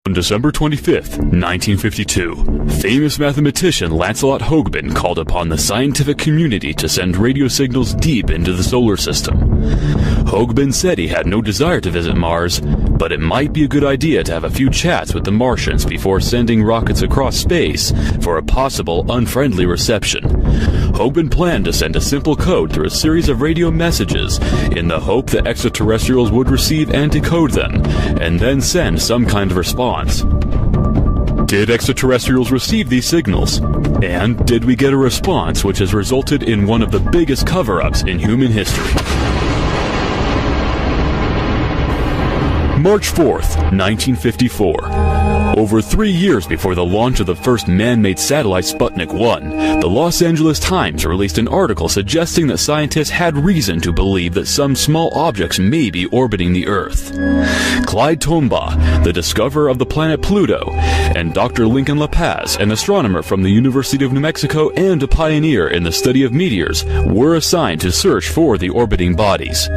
On December 25th, 1952, famous mathematician Lancelot Hogben called upon the scientific community to send radio signals deep into the solar system. Hogben said he had no desire to visit Mars, but it might be a good idea to have a few chats with the Martians before sending rockets across space for a possible unfriendly reception. Hogben planned to send a simple code through a series of radio messages in the hope that extraterrestrials would receive and decode them, and then send some kind of response. Did extraterrestrials receive these signals? And did we get a response which has resulted in one of the biggest cover-ups in human history? March 4th, 1954. Over 3 years before the launch of the first man-made satellite Sputnik 1, the Los Angeles Times released an article suggesting that scientists had reason to believe that some small objects may be orbiting the Earth. Clyde Tombaugh, the discoverer of the planet Pluto, and Dr. Lincoln La Paz, an astronomer from the University of New Mexico and a pioneer in the study of meteors, were assigned to search for the orbiting bodies.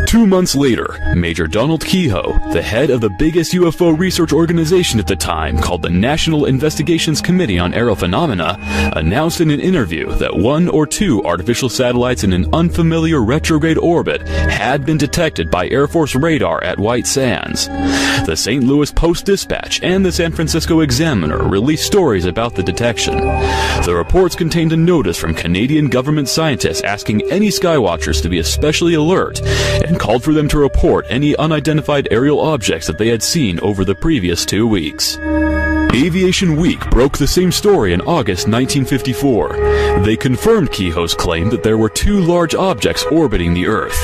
2 months later, Major Donald Keyhoe, the head of the biggest UFO research organization at the time called the National Investigations Committee on Aerial Phenomena, announced in an interview that 1 or 2 artificial satellites in an unfamiliar retrograde orbit had been detected by Air Force radar at White Sands. The St. Louis Post-Dispatch and the San Francisco Examiner released stories about the detection. The reports contained a notice from Canadian government scientists asking any skywatchers to be especially alert and called for them to report any unidentified aerial objects that they had seen over the previous 2 weeks. Aviation Week broke the same story in August 1954. They confirmed Keyhoe's claim that there were 2 large objects orbiting the Earth,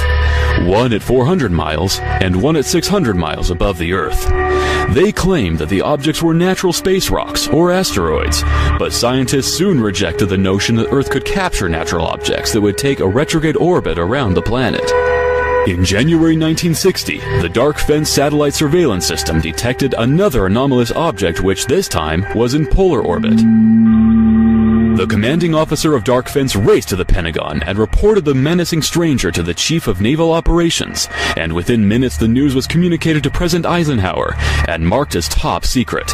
one at 400 miles and one at 600 miles above the Earth. They claimed that the objects were natural space rocks or asteroids, but scientists soon rejected the notion that Earth could capture natural objects that would take a retrograde orbit around the planet. In January 1960, the Dark Fence satellite surveillance system detected another anomalous object which this time was in polar orbit. The commanding officer of Dark Fence raced to the Pentagon and reported the menacing stranger to the Chief of Naval Operations, and within minutes the news was communicated to President Eisenhower and marked as top secret.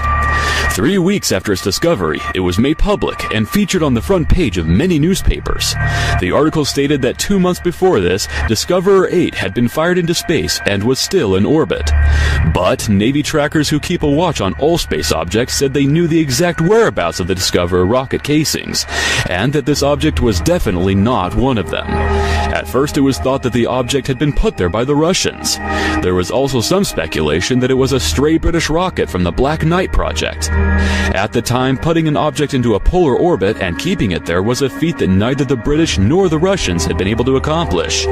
3 weeks after its discovery, it was made public and featured on the front page of many newspapers. The article stated that 2 months before this, Discoverer 8 had been fired into space and was still in orbit. But Navy trackers who keep a watch on all space objects said they knew the exact whereabouts of the Discoverer rocket casings, and that this object was definitely not one of them. At first it was thought that the object had been put there by the Russians. There was also some speculation that it was a stray British rocket from the Black Knight project. At the time, putting an object into a polar orbit and keeping it there was a feat that neither the British nor the Russians had been able to accomplish.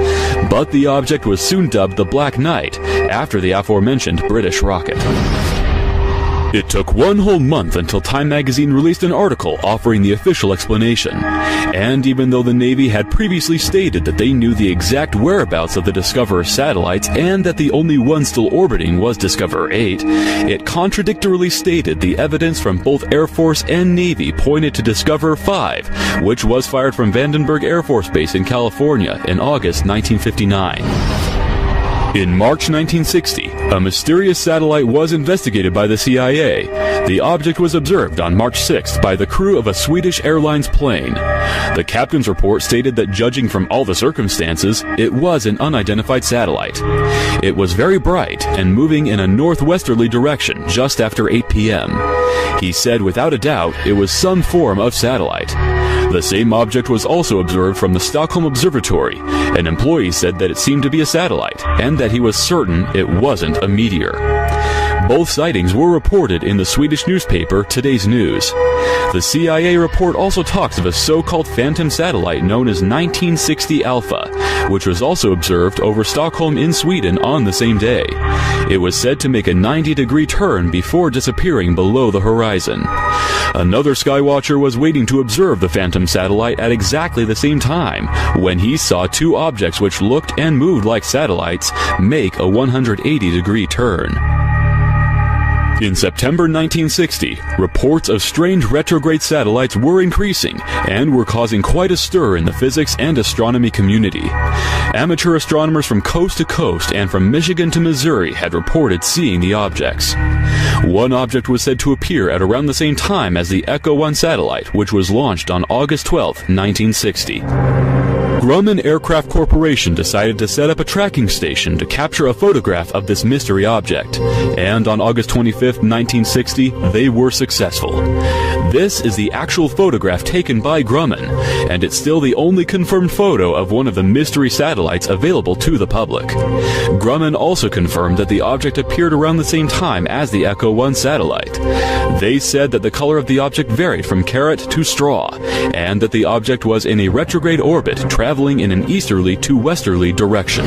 But the object was soon dubbed the Black Knight, after the aforementioned British rocket. It took 1 whole month until Time magazine released an article offering the official explanation. And even though the Navy had previously stated that they knew the exact whereabouts of the Discoverer satellites and that the only one still orbiting was Discoverer 8, it contradictorily stated the evidence from both Air Force and Navy pointed to Discoverer 5, which was fired from Vandenberg Air Force Base in California in August 1959. In March 1960, a mysterious satellite was investigated by the CIA. The object was observed on March 6th by the crew of a Swedish Airlines plane. The captain's report stated that judging from all the circumstances, it was an unidentified satellite. It was very bright and moving in a northwesterly direction just after 8 p.m. He said without a doubt it was some form of satellite. The same object was also observed from the Stockholm Observatory. An employee said that it seemed to be a satellite, and that he was certain it wasn't a meteor. Both sightings were reported in the Swedish newspaper Today's News. The CIA report also talks of a so-called phantom satellite known as 1960 Alpha, which was also observed over Stockholm in Sweden on the same day. It was said to make a 90-degree turn before disappearing below the horizon. Another skywatcher was waiting to observe the phantom satellite at exactly the same time when he saw 2 objects which looked and moved like satellites make a 180-degree turn. In September 1960, reports of strange retrograde satellites were increasing and were causing quite a stir in the physics and astronomy community. Amateur astronomers from coast to coast and from Michigan to Missouri had reported seeing the objects. One object was said to appear at around the same time as the Echo 1 satellite, which was launched on August 12, 1960. Grumman Aircraft Corporation decided to set up a tracking station to capture a photograph of this mystery object, and on August 25, 1960, they were successful. This is the actual photograph taken by Grumman, and it's still the only confirmed photo of one of the mystery satellites available to the public. Grumman also confirmed that the object appeared around the same time as the Echo 1 satellite. They said that the color of the object varied from carrot to straw, and that the object was in a retrograde orbit traveling in an easterly to westerly direction.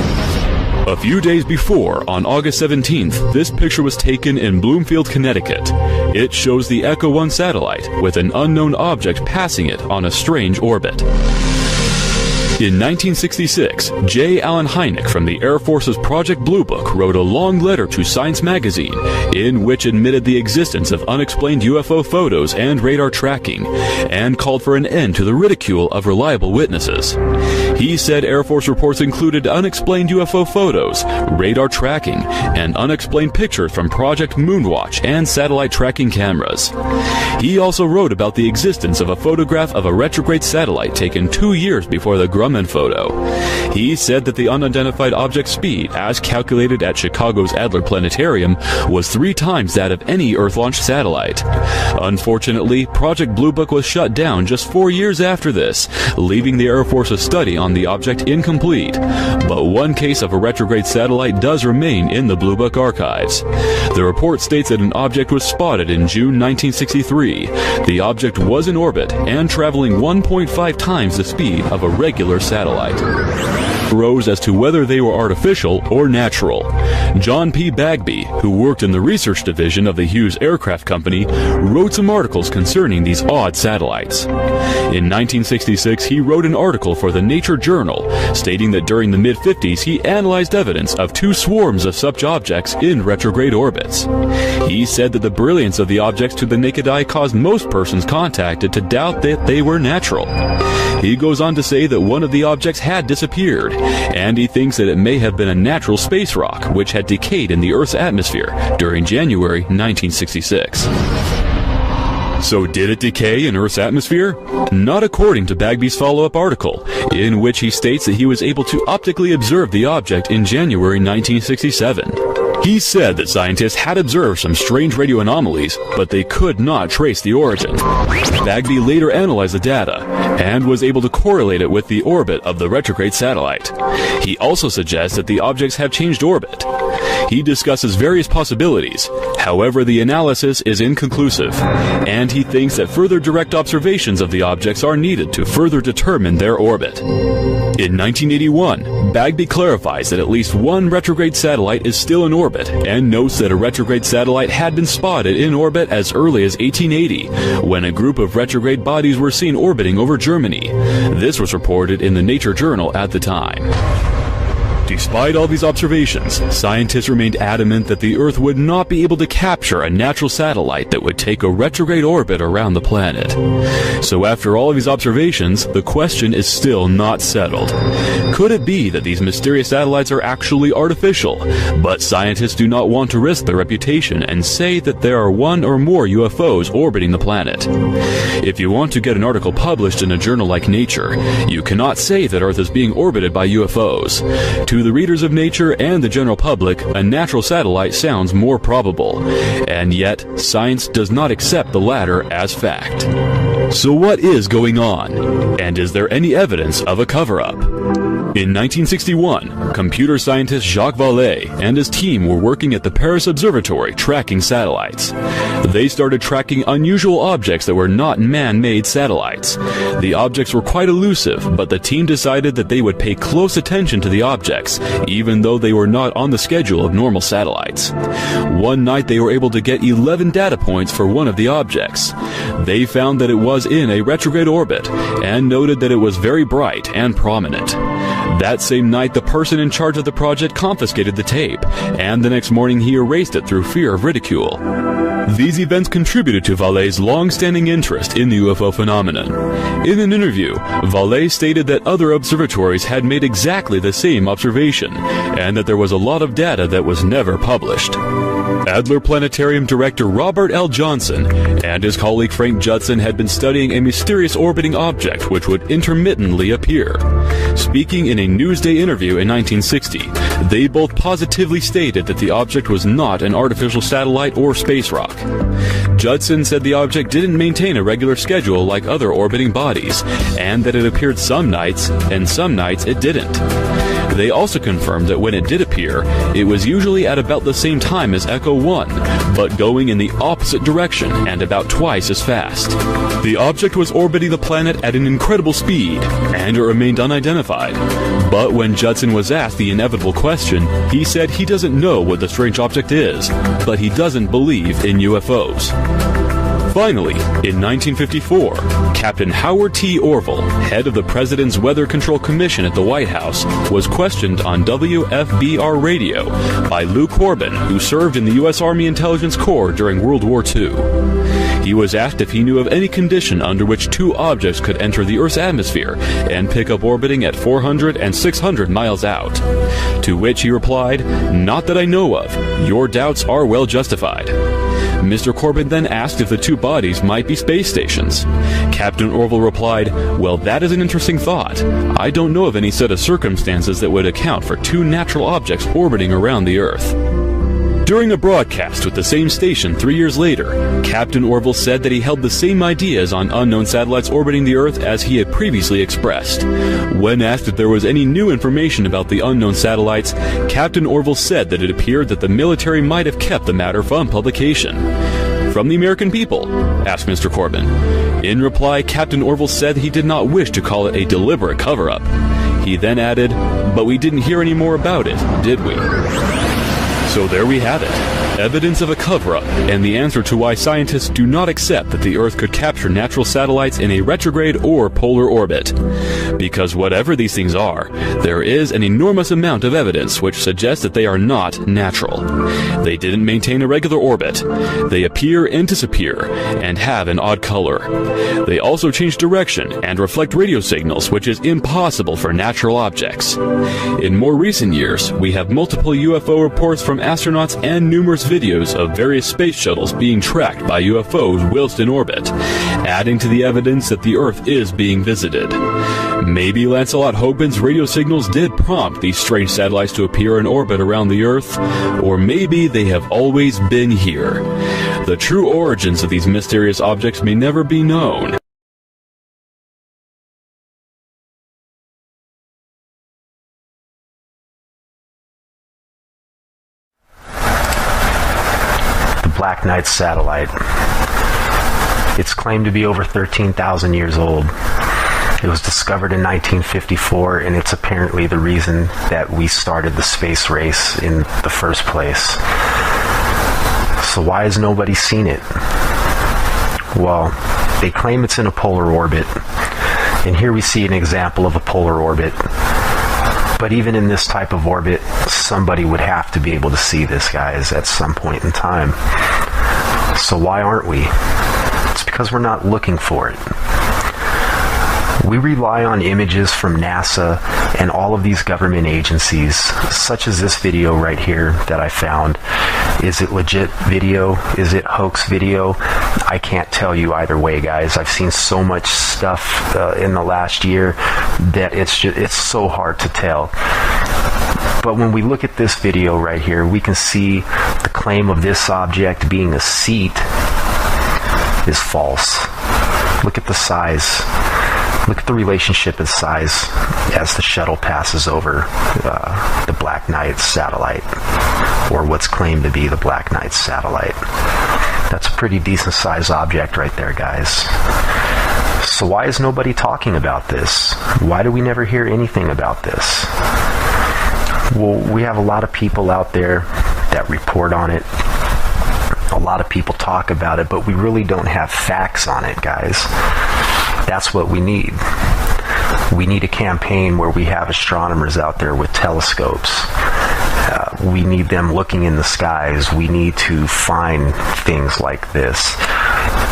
A few days before, on August 17th, this picture was taken in Bloomfield, Connecticut. It shows the Echo 1 satellite with an unknown object passing it on a strange orbit. In 1966, J. Allen Hynek from the Air Force's Project Blue Book wrote a long letter to Science magazine in which admitted the existence of unexplained UFO photos and radar tracking, and called for an end to the ridicule of reliable witnesses. He said Air Force reports included unexplained UFO photos, radar tracking, and unexplained pictures from Project Moonwatch and satellite tracking cameras. He also wrote about the existence of a photograph of a retrograde satellite taken 2 years before the Grumman photo. He said that the unidentified object's speed, as calculated at Chicago's Adler Planetarium, was 3 times that of any Earth-launched satellite. Unfortunately, Project Blue Book was shut down just 4 years after this, leaving the Air Force's study on the object incomplete. But one case of a retrograde satellite does remain in the Blue Book archives. The report states that an object was spotted in June 1963. The object was in orbit and traveling 1.5 times the speed of a regular satellite. Rose as to whether they were artificial or natural. John P. Bagby, who worked in the research division of the Hughes Aircraft Company, wrote some articles concerning these odd satellites. In 1966, he wrote an article for the Nature Journal, stating that during the mid-50s he analyzed evidence of 2 swarms of such objects in retrograde orbits. He said that the brilliance of the objects to the naked eye caused most persons contacted to doubt that they were natural. He goes on to say that one of the objects had disappeared, and he thinks that it may have been a natural space rock which had decayed in the Earth's atmosphere during January 1966. So did it decay in Earth's atmosphere? Not according to Bagby's follow-up article, in which he states that he was able to optically observe the object in January 1967. He said that scientists had observed some strange radio anomalies, but they could not trace the origin. Bagby later analyzed the data, and was able to correlate it with the orbit of the retrograde satellite. He also suggests that the objects have changed orbit. He discusses various possibilities. However, the analysis is inconclusive, and he thinks that further direct observations of the objects are needed to further determine their orbit. In 1981, Bagby clarifies that at least one retrograde satellite is still in orbit, and notes that a retrograde satellite had been spotted in orbit as early as 1880, when a group of retrograde bodies were seen orbiting over Germany. This was reported in the Nature Journal at the time. Despite all these observations, scientists remained adamant that the Earth would not be able to capture a natural satellite that would take a retrograde orbit around the planet. So after all of these observations, the question is still not settled. Could it be that these mysterious satellites are actually artificial, but scientists do not want to risk their reputation and say that there are one or more UFOs orbiting the planet? If you want to get an article published in a journal like Nature, you cannot say that Earth is being orbited by UFOs. To the readers of Nature and the general public, a natural satellite sounds more probable, and yet science does not accept the latter as fact. So what is going on? And is there any evidence of a cover-up? In 1961, computer scientist Jacques Vallée and his team were working at the Paris Observatory tracking satellites. They started tracking unusual objects that were not man-made satellites. The objects were quite elusive, but the team decided that they would pay close attention to the objects, even though they were not on the schedule of normal satellites. One night they were able to get 11 data points for one of the objects. They found that it was in a retrograde orbit, and noted that it was very bright and prominent. That same night, the person in charge of the project confiscated the tape, and the next morning he erased it through fear of ridicule. These events contributed to Vallee's long-standing interest in the UFO phenomenon. In an interview, Vallee stated that other observatories had made exactly the same observation, and that there was a lot of data that was never published. Adler Planetarium director Robert L. Johnson and his colleague Frank Judson had been studying a mysterious orbiting object which would intermittently appear. Speaking in a Newsday interview in 1960, they both positively stated that the object was not an artificial satellite or space rock. Judson said the object didn't maintain a regular schedule like other orbiting bodies, and that it appeared some nights, and some nights it didn't. They also confirmed that when it did appear, it was usually at about the same time as Echo 1, but going in the opposite direction and about twice as fast. The object was orbiting the planet at an incredible speed, and it remained unidentified. But when Judson was asked the inevitable question, he said he doesn't know what the strange object is, but he doesn't believe in UFOs. Finally, in 1954, Captain Howard T. Orville, head of the President's Weather Control Commission at the White House, was questioned on WFBR radio by Lou Corbin, who served in the U.S. Army Intelligence Corps during World War II. He was asked if he knew of any condition under which two objects could enter the Earth's atmosphere and pick up orbiting at 400 and 600 miles out. To which he replied, "Not that I know of. Your doubts are well justified." Mr. Corbin then asked if the two bodies might be space stations. Captain Orville replied, "Well, that is an interesting thought. I don't know of any set of circumstances that would account for two natural objects orbiting around the Earth." During a broadcast with the same station 3 years later, Captain Orville said that he held the same ideas on unknown satellites orbiting the Earth as he had previously expressed. When asked if there was any new information about the unknown satellites, Captain Orville said that it appeared that the military might have kept the matter from publication. "From the American people?" asked Mr. Corbin. In reply, Captain Orville said he did not wish to call it a deliberate cover-up. He then added, "But we didn't hear any more about it, did we?" So there we have it. Evidence of a cover-up, and the answer to why scientists do not accept that the Earth could capture natural satellites in a retrograde or polar orbit. Because whatever these things are, there is an enormous amount of evidence which suggests that they are not natural. They didn't maintain a regular orbit. They appear and disappear, and have an odd color. They also change direction and reflect radio signals, which is impossible for natural objects. In more recent years, we have multiple UFO reports from astronauts and numerous videos of various space shuttles being tracked by UFOs whilst in orbit, adding to the evidence that the Earth is being visited. Maybe Lancelot Hogbin's radio signals did prompt these strange satellites to appear in orbit around the Earth, or maybe they have always been here. The true origins of these mysterious objects may never be known. Black Knight satellite. It's claimed to be over 13,000 years old. It was discovered in 1954, and it's apparently the reason that we started the space race in the first place. So why has nobody seen it? Well, they claim it's in a polar orbit, and here we see an example of a polar orbit. But even in this type of orbit, somebody would have to be able to see this, guys, at some point in time. So why aren't we? It's because we're not looking for it. We rely on images from NASA and all of these government agencies, such as this video right here that I found. Is it legit video? Is it hoax video? I can't tell you either way, guys. I've seen so much stuff in the last year that it's so hard to tell. But when we look at this video right here, we can see the claim of this object being a seat is false. Look at the size. Look at the relationship in size as the shuttle passes over the Black Knight satellite, or what's claimed to be the Black Knight satellite. That's a pretty decent sized object right there, guys. So why is nobody talking about this? Why do we never hear anything about this? Well, we have a lot of people out there that report on it. A lot of people talk about it, but we really don't have facts on it, guys. That's what we need. We need a campaign where we have astronomers out there with telescopes, We need them looking in the skies. We need to find things like this.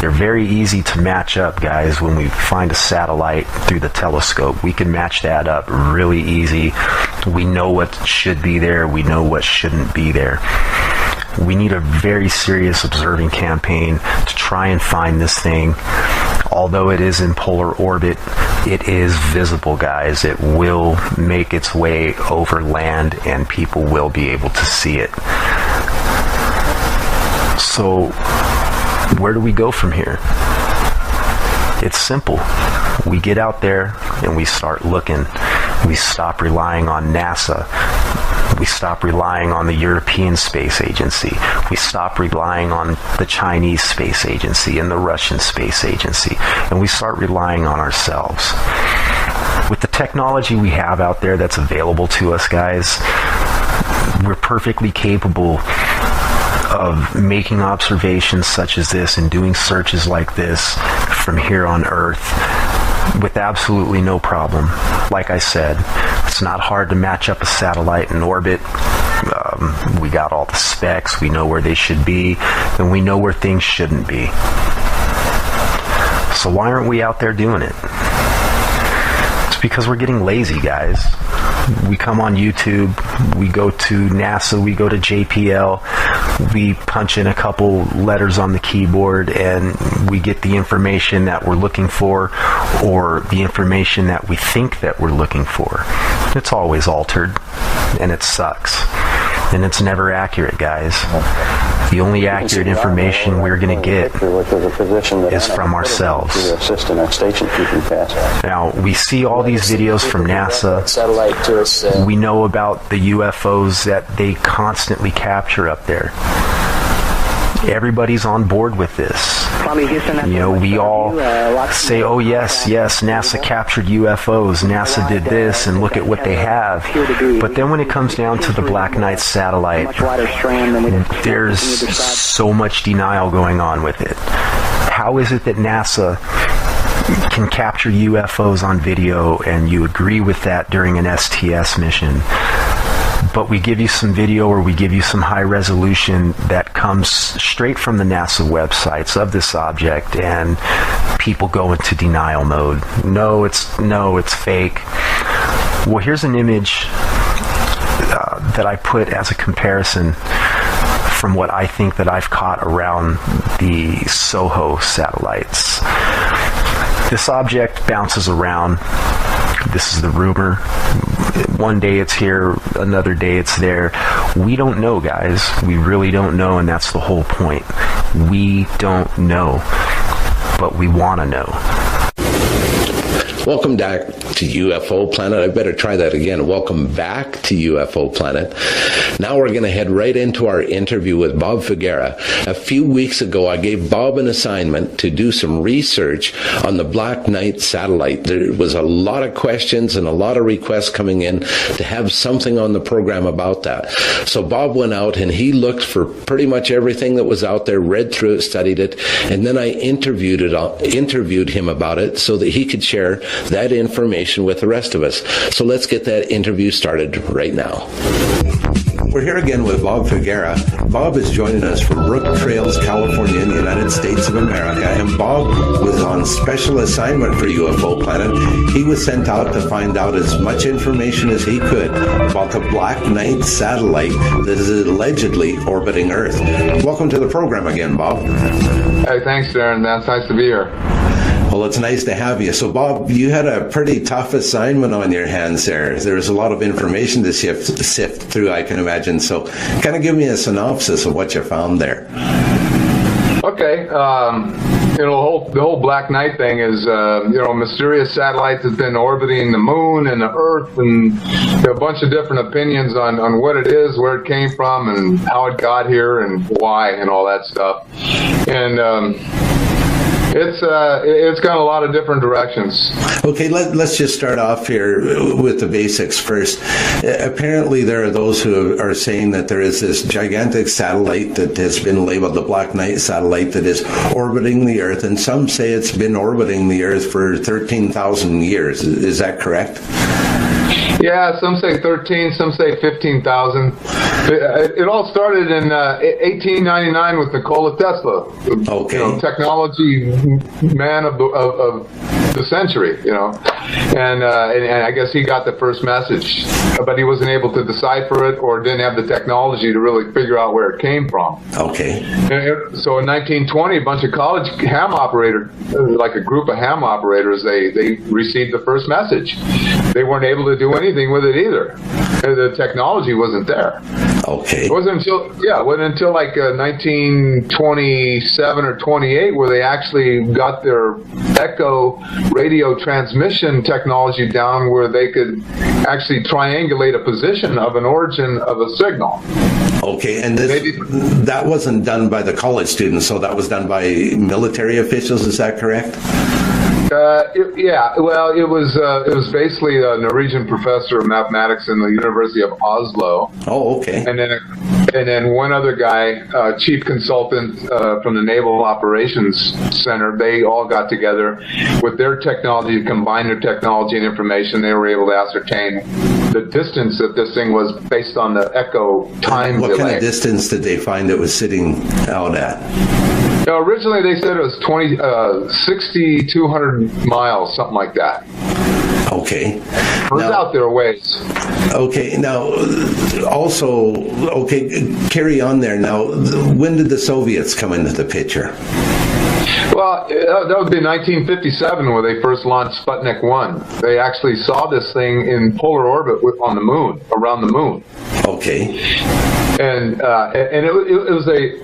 They're very easy to match up, guys. When we find a satellite through the telescope, we can match that up really easy. We know what should be there. We know what shouldn't be there. We need a very serious observing campaign to try and find this thing. Although it is in polar orbit, it is visible, guys. It will make its way over land and people will be able to see it. So, where do we go from here? It's simple. We get out there and we start looking. We stop relying on NASA. We stop relying on the European Space Agency. We stop relying on the Chinese Space Agency and the Russian Space Agency. And we start relying on ourselves. With the technology we have out there that's available to us, guys, we're perfectly capable of making observations such as this and doing searches like this from here on Earth with absolutely no problem. Like I said, it's not hard to match up a satellite in orbit. We got all the specs, we know where they should be, and we know where things shouldn't be. So why aren't we out there doing it? It's because we're getting lazy, guys. We come on YouTube, we go to NASA, we go to JPL, we punch in a couple letters on the keyboard and we get the information that we're looking for, or the information that we think that we're looking for. It's always altered, and it sucks. And it's never accurate, guys. The only accurate information we're going to get is from ourselves. Now, we see all these videos from NASA. We know about the UFOs that they constantly capture up there. Everybody's on board with this. You know, we all say, oh yes, NASA captured UFOs, NASA did this, and look at what they have. But then when it comes down to the Black Knight satellite, there's so much denial going on with it. How is it that NASA can capture UFOs on video and you agree with that during an STS mission? But we give you some video or we give you some high resolution that comes straight from the NASA websites of this object, and people go into denial mode. No, it's fake. Well, here's an image that I put as a comparison from what I think that I've caught around the SOHO satellites. This object bounces around. This is the rumor. One day it's here, another day it's there. We don't know, guys. We really don't know, and that's the whole point. We don't know, but we want to know. Welcome back to UFO Planet. I better try that again. Welcome back to UFO Planet. Now we're going to head right into our interview with Bob Figuera. A few weeks ago, I gave Bob an assignment to do some research on the Black Knight satellite. There was a lot of questions and a lot of requests coming in to have something on the program about that. So Bob went out and he looked for pretty much everything that was out there, read through it, studied it, and then I interviewed him about it so that he could share that information with the rest of us. So let's get that interview started right now. We're here again with Bob Figuera. Bob is joining us from Brook Trails, California, in the United States of America. And Bob was on special assignment for UFO Planet. He was sent out to find out as much information as he could about the Black Knight satellite that is allegedly orbiting Earth. Welcome to the program again, Bob. Hey, thanks, Darren. It's nice to be here. Well, it's nice to have you. So, Bob, you had a pretty tough assignment on your hands there. There's a lot of information to sift through, I can imagine. So, kind of give me a synopsis of what you found there. Okay. The whole Black Knight thing is, mysterious satellites that's been orbiting the moon and the Earth, and a bunch of different opinions on what it is, where it came from, and how it got here, and why, and all that stuff. And it's gone a lot of different directions. Okay, let's just start off here with the basics first. Apparently there are those who are saying that there is this gigantic satellite that has been labeled the Black Knight satellite that is orbiting the Earth, and some say it's been orbiting the Earth for 13,000 years. Is that correct? Yeah, some say 13, some say 15,000. It all started in 1899 with Nikola Tesla, Okay. Technology man of the century, and I guess he got the first message, but he wasn't able to decipher it or didn't have the technology to really figure out where it came from. Okay. So in 1920, a bunch of college ham operators, like a group of ham operators, they received the first message. They weren't able to do anything with it either. The technology wasn't there. Okay. It wasn't until like 1927 or 28 where they actually got their echo radio transmission technology down, where they could actually triangulate a position of an origin of a signal. Okay, and that wasn't done by the college students, so that was done by military officials, is that correct? It was basically a Norwegian professor of mathematics in the University of Oslo. Oh, okay. And then one other guy, chief consultant from the Naval Operations Center. They all got together with their technology, combined their technology and information. They were able to ascertain the distance that this thing was based on the echo time delay. What kind of distance did they find it was sitting out at? Originally, they said it was 6,200 miles, something like that. Okay. It was out there a ways. Okay. Now, also, carry on there. Now, when did the Soviets come into the picture? Well, that would be 1957 when they first launched Sputnik 1. They actually saw this thing in polar orbit on the moon, around the moon. Okay. And it was a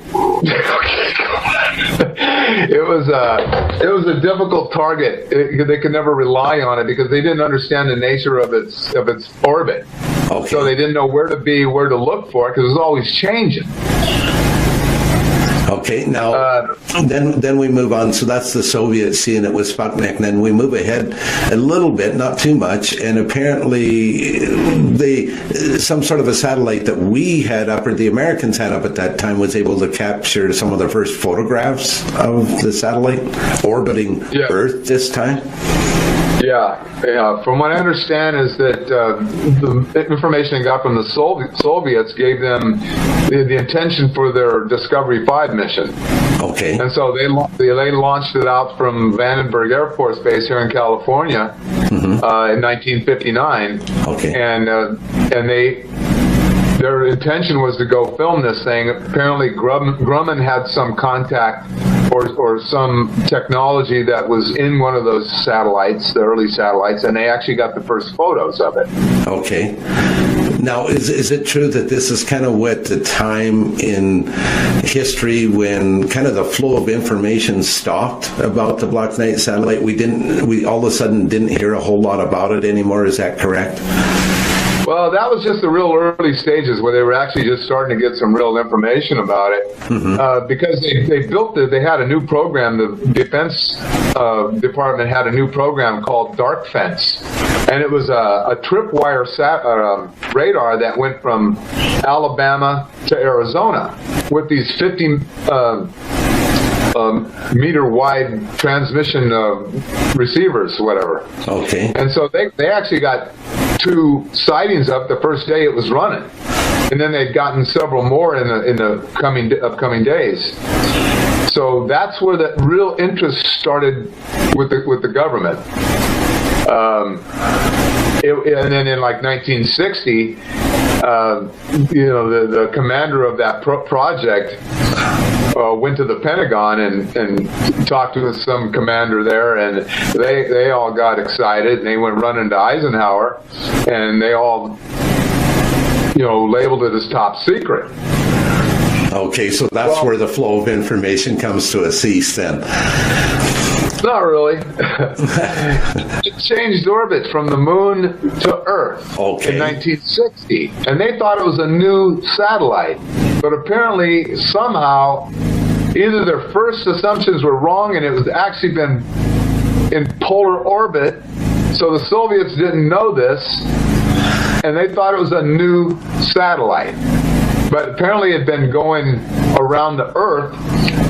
it was a difficult target. They could never rely on it because they didn't understand the nature of its orbit. Okay. So they didn't know where to look for it because it was always changing. Okay, now then we move on. So that's the Soviets seeing it with Sputnik. And then we move ahead a little bit, not too much, and apparently some sort of a satellite that we had up, or the Americans had up at that time, was able to capture some of the first photographs of the satellite orbiting Earth this time. Yeah. From what I understand is that the information they got from the Soviets gave them the intention for their Discovery 5 mission. Okay. And so they launched it out from Vandenberg Air Force Base here in California in 1959. Okay. And their intention was to go film this thing. Apparently, Grumman had some contact or some technology that was in one of those satellites, the early satellites, and they actually got the first photos of it. Okay. Now, is it true that this is kind of what the time in history when kind of the flow of information stopped about the Black Knight satellite? We all of a sudden didn't hear a whole lot about it anymore. Is that correct? Well, that was just the real early stages where they were actually just starting to get some real information about it. Because they had a new program. The Defense Department had a new program called Dark Fence. And it was a tripwire radar that went from Alabama to Arizona with these 50 meter wide transmission receivers, whatever. Okay. And so they actually got 2 sightings up the first day it was running, and then they'd gotten several more in the upcoming days. So that's where the real interest started with the government. And then in like 1960, the commander of that project went to the Pentagon and talked with some commander there, and they all got excited, and they went running to Eisenhower, and they all labeled it as top secret. Okay, so that's where the flow of information comes to a cease then. Not really. It changed orbit from the moon to Earth in 1960, and they thought it was a new satellite. But apparently, somehow, either their first assumptions were wrong and it was actually been in polar orbit, so the Soviets didn't know this, and they thought it was a new satellite. but apparently it had been going around the Earth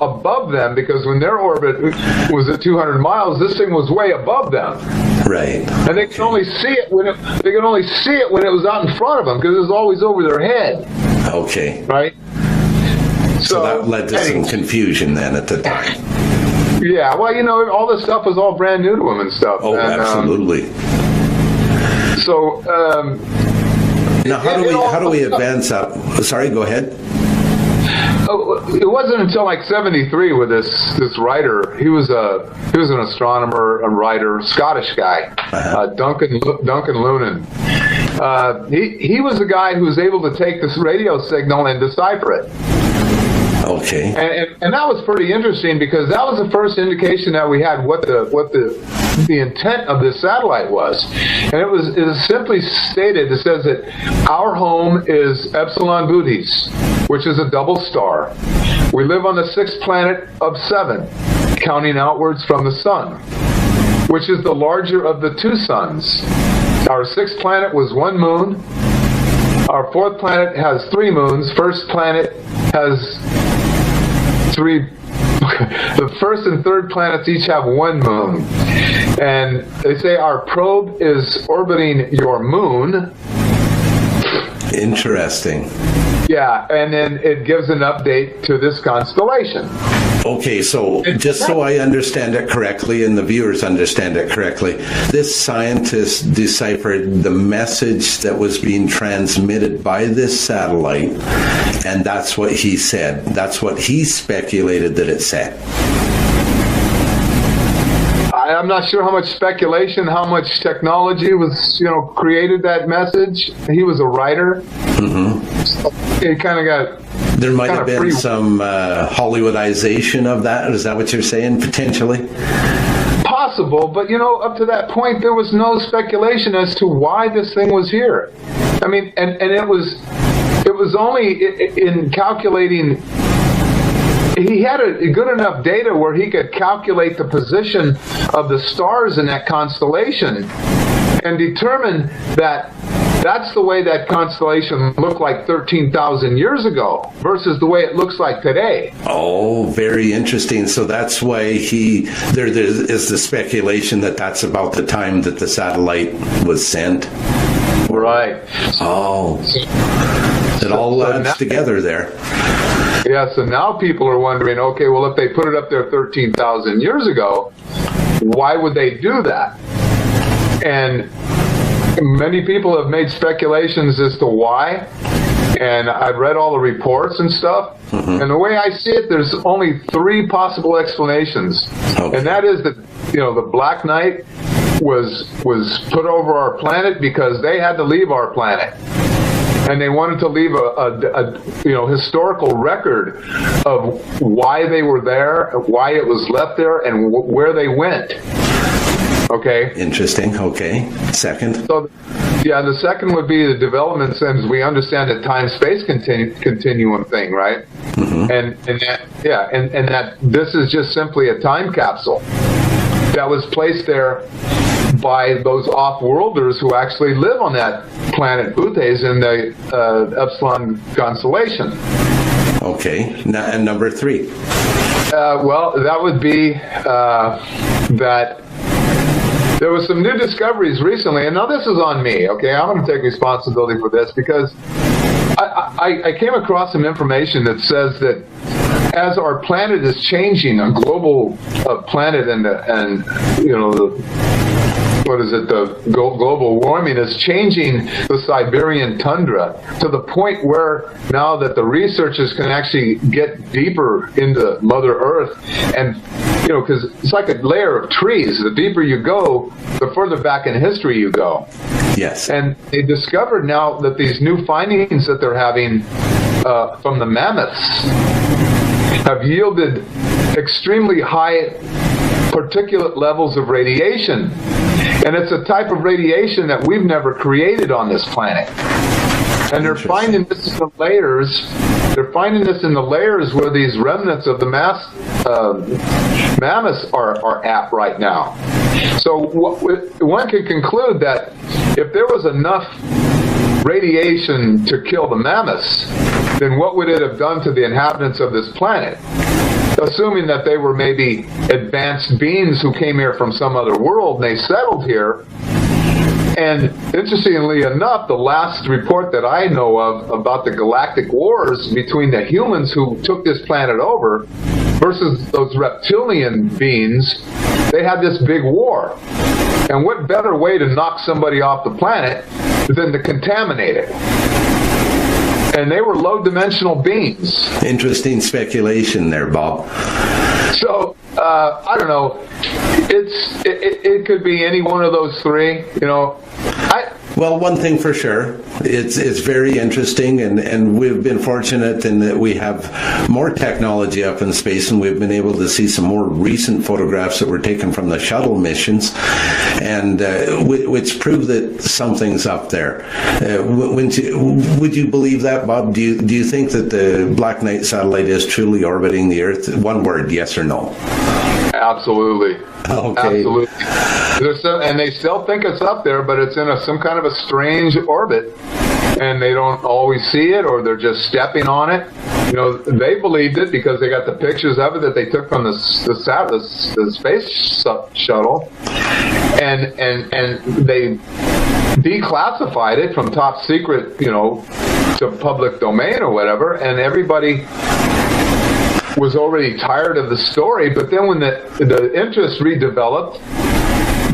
above them, because when their orbit was at 200 miles, this thing was way above them. Right. And they could only see it when it was out in front of them, because it was always over their head. Okay. Right. So that led to some confusion then at the time. Yeah. Well, all this stuff was all brand new to them and stuff. Oh, and, absolutely. So. Now, how do we advance up? Sorry, go ahead. It wasn't until like 73 with this writer. He was an astronomer, a writer, Scottish guy, Duncan Lunan. He was the guy who was able to take this radio signal and decipher it. Okay. And that was pretty interesting, because that was the first indication that we had what the intent of this satellite was. And it was simply stated, it says that our home is Epsilon Bootes, which is a double star. We live on the sixth planet of 7, counting outwards from the sun, which is the larger of the two suns. Our sixth planet was 1 moon. Our fourth planet has 3 moons. First planet has 3. The first and third planets each have 1 moon. And they say our probe is orbiting your moon. Interesting. Yeah, and then it gives an update to this constellation. Okay, so just so I understand it correctly and the viewers understand it correctly, this scientist deciphered the message that was being transmitted by this satellite, and that's what he said. That's what he speculated that it said. I'm not sure how much speculation, how much technology was, created that message. He was a writer. Mm-hmm. So it kind of got... There might have been some Hollywoodization of that. Is that what you're saying, potentially? Possible, but, up to that point, there was no speculation as to why this thing was here. I mean, and it was only in calculating... He had a good enough data where he could calculate the position of the stars in that constellation and determine that that's the way that constellation looked like 13,000 years ago versus the way it looks like today. Oh, very interesting. So that's why there is the speculation that that's about the time that the satellite was sent. Right. Oh, it all adds together there. Yeah, so now people are wondering, okay, well, if they put it up there 13,000 years ago, why would they do that? And many people have made speculations as to why, and I've read all the reports and stuff, and the way I see it, there's only 3 possible explanations. Okay. And that is that, the Black Knight was put over our planet because they had to leave our planet. And they wanted to leave a historical record of why they were there, why it was left there, and where they went. Okay. Interesting. Okay. Second. So, the second would be the development, since we understand the time-space continuum thing, right? Mm-hmm. And that this is just simply a time capsule that was placed there by those off-worlders who actually live on that planet Bootes in the Epsilon constellation. Okay. Now, and number 3. Well, that would be that there was some new discoveries recently, and now this is on me, okay? I'm going to take responsibility for this, because I came across some information that says that as our planet is changing, a global planet, and the global warming is changing the Siberian tundra to the point where now that the researchers can actually get deeper into Mother Earth, and because it's like a layer of trees. The deeper you go, the further back in history you go. Yes. And they discovered now that these new findings that they're having from the mammoths have yielded extremely high particulate levels of radiation. And it's a type of radiation that we've never created on this planet. And they're finding this in the layers. They're finding this in the layers where these remnants of the mammoths are at right now. So one can conclude that if there was enough radiation to kill the mammoths, then what would it have done to the inhabitants of this planet? Assuming that they were maybe advanced beings who came here from some other world and they settled here. And interestingly enough, the last report that I know of about the galactic wars between the humans who took this planet over versus those reptilian beings, they had this big war. And what better way to knock somebody off the planet than to contaminate it? And they were low-dimensional beings. Interesting speculation there, Bob. So, I don't know. It could be any one of those three. Well, one thing for sure, it's very interesting, and we've been fortunate in that we have more technology up in space, and we've been able to see some more recent photographs that were taken from the shuttle missions, and which prove that something's up there. Would you believe that, Bob? Do you think that the Black Knight satellite is truly orbiting the Earth? One word, yes or no? Absolutely. Okay. Absolutely. And they still think it's up there, but it's in some kind of a strange orbit, and they don't always see it, or they're just stepping on it. They believed it because they got the pictures of it that they took from the space shuttle, and they declassified it from top secret, to public domain or whatever, and everybody was already tired of the story. But then when the interest redeveloped,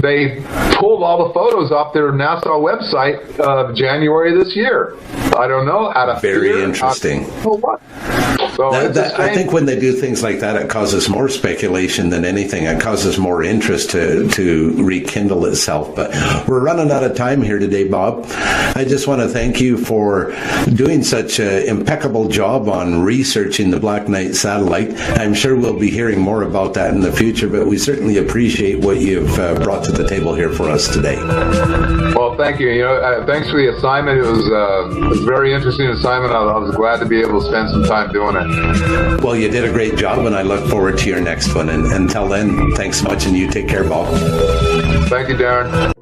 they pulled all the photos off their NASA website of January this year. I don't know, out of very fear, interesting. What? So I think when they do things like that, it causes more speculation than anything. It causes more interest to rekindle itself. But we're running out of time here today, Bob. I just want to thank you for doing such an impeccable job on researching the Black Knight satellite. I'm sure we'll be hearing more about that in the future, but we certainly appreciate what you've brought to the table here for us today. Well, thank you. Thanks for the assignment. It was a very interesting assignment. I was glad to be able to spend some time doing it. Well, you did a great job, and I look forward to your next one. And until then, thanks so much, and you take care, Bob. Thank you, Darren.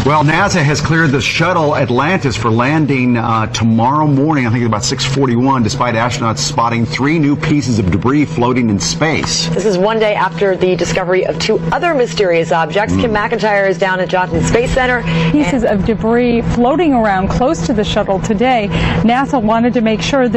Well, NASA has cleared the shuttle Atlantis for landing tomorrow morning, I think about 6:41, despite astronauts spotting 3 new pieces of debris floating in space. This is one day after the discovery of 2 other mysterious objects. Kim McIntyre is down at Johnson Space Center. Pieces of debris floating around close to the shuttle today. NASA wanted to make sure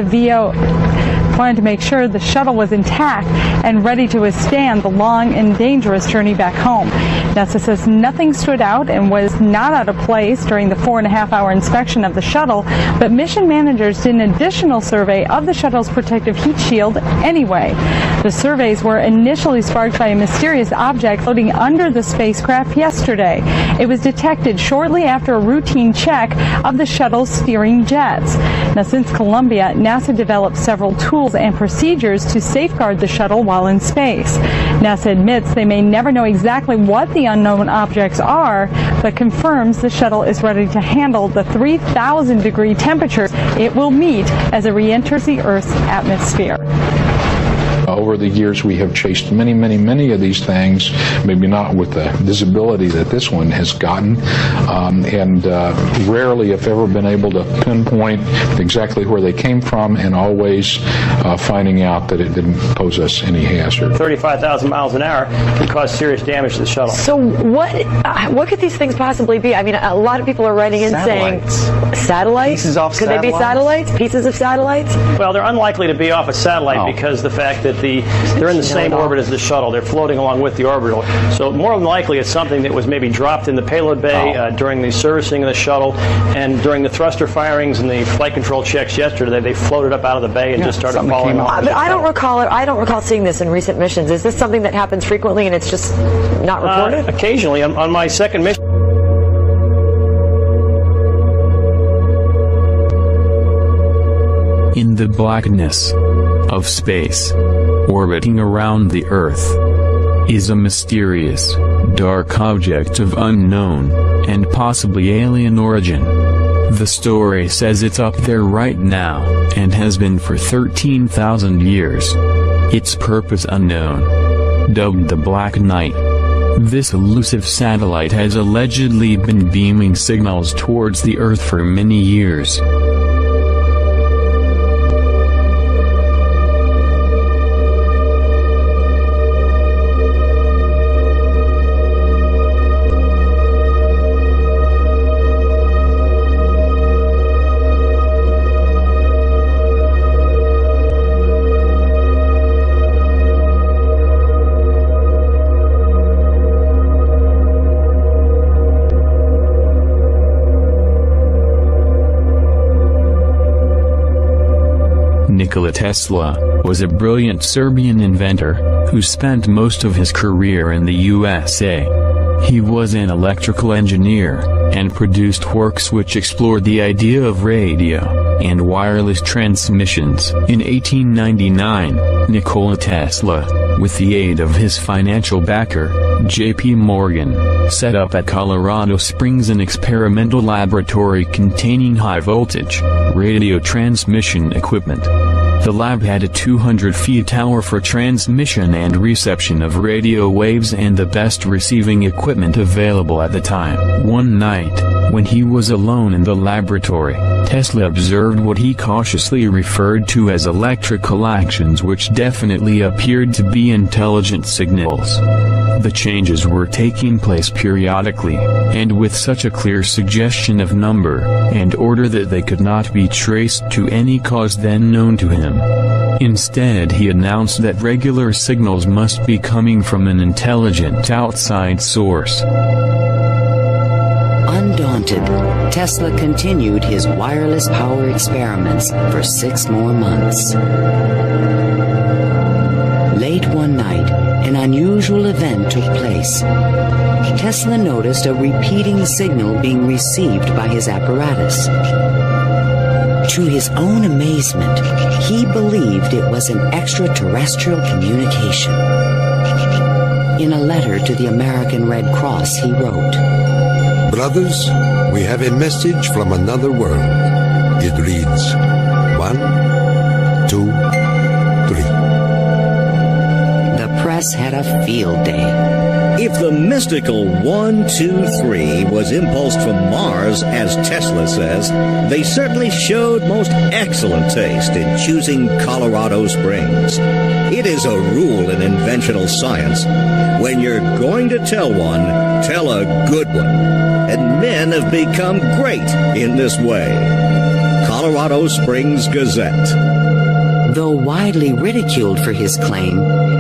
the shuttle was intact and ready to withstand the long and dangerous journey back home. NASA says nothing stood out and was not out of place during the 4.5-hour inspection of the shuttle, but mission managers did an additional survey of the shuttle's protective heat shield anyway. The surveys were initially sparked by a mysterious object floating under the spacecraft yesterday. It was detected shortly after a routine check of the shuttle's steering jets. Now, since Columbia, NASA developed several tools and procedures to safeguard the shuttle while in space. NASA admits they may never know exactly what the unknown objects are, but confirms the shuttle is ready to handle the 3,000-degree temperatures it will meet as it re-enters the Earth's atmosphere. Over the years, we have chased many of these things, maybe not with the visibility that this one has gotten, and rarely, if ever, been able to pinpoint exactly where they came from, and always finding out that it didn't pose us any hazard. 35,000 miles an hour can cause serious damage to the shuttle. So what could these things possibly be? I mean, a lot of people are writing in saying satellites. Pieces off could they be satellites? Pieces of satellites? Well, they're unlikely to be off a satellite because the fact that they're in the same orbit as the shuttle. They're floating along with the orbital. So more than likely it's something that was maybe dropped in the payload bay during the servicing of the shuttle, and during the thruster firings and the flight control checks yesterday, they floated up out of the bay and just started falling off. But I don't recall seeing this in recent missions. Is this something that happens frequently and it's just not reported? Occasionally. On my second mission. In the blackness of space, orbiting around the Earth, is a mysterious, dark object of unknown, and possibly alien origin. The story says it's up there right now, and has been for 13,000 years. Its purpose unknown. Dubbed the Black Knight. This elusive satellite has allegedly been beaming signals towards the Earth for many years. Nikola Tesla was a brilliant Serbian inventor who spent most of his career in the USA. He was an electrical engineer and produced works which explored the idea of radio and wireless transmissions. In 1899, Nikola Tesla, with the aid of his financial backer, J.P. Morgan, set up at Colorado Springs an experimental laboratory containing high-voltage radio transmission equipment. The lab had a 200-foot tower for transmission and reception of radio waves and the best receiving equipment available at the time. One night, when he was alone in the laboratory, Tesla observed what he cautiously referred to as electrical actions which definitely appeared to be intelligent signals. The changes were taking place periodically, and with such a clear suggestion of number and order that they could not be traced to any cause then known to him. Instead, he announced that regular signals must be coming from an intelligent outside source. Undaunted, Tesla continued his wireless power experiments for 6 more months. Late one night, an unusual event took place. Tesla noticed a repeating signal being received by his apparatus. To his own amazement, he believed it was an extraterrestrial communication. In a letter to the American Red Cross, he wrote, "Brothers, we have a message from another world. It reads, 1, 2, 3. The press had a field day. If the mystical 1, 2, 3 was impulsed from Mars, as Tesla says, they certainly showed most excellent taste in choosing Colorado Springs. It is a rule in inventional science. When you're going to tell one, tell a good one. And men have become great in this way. Colorado Springs Gazette. Though widely ridiculed for his claim,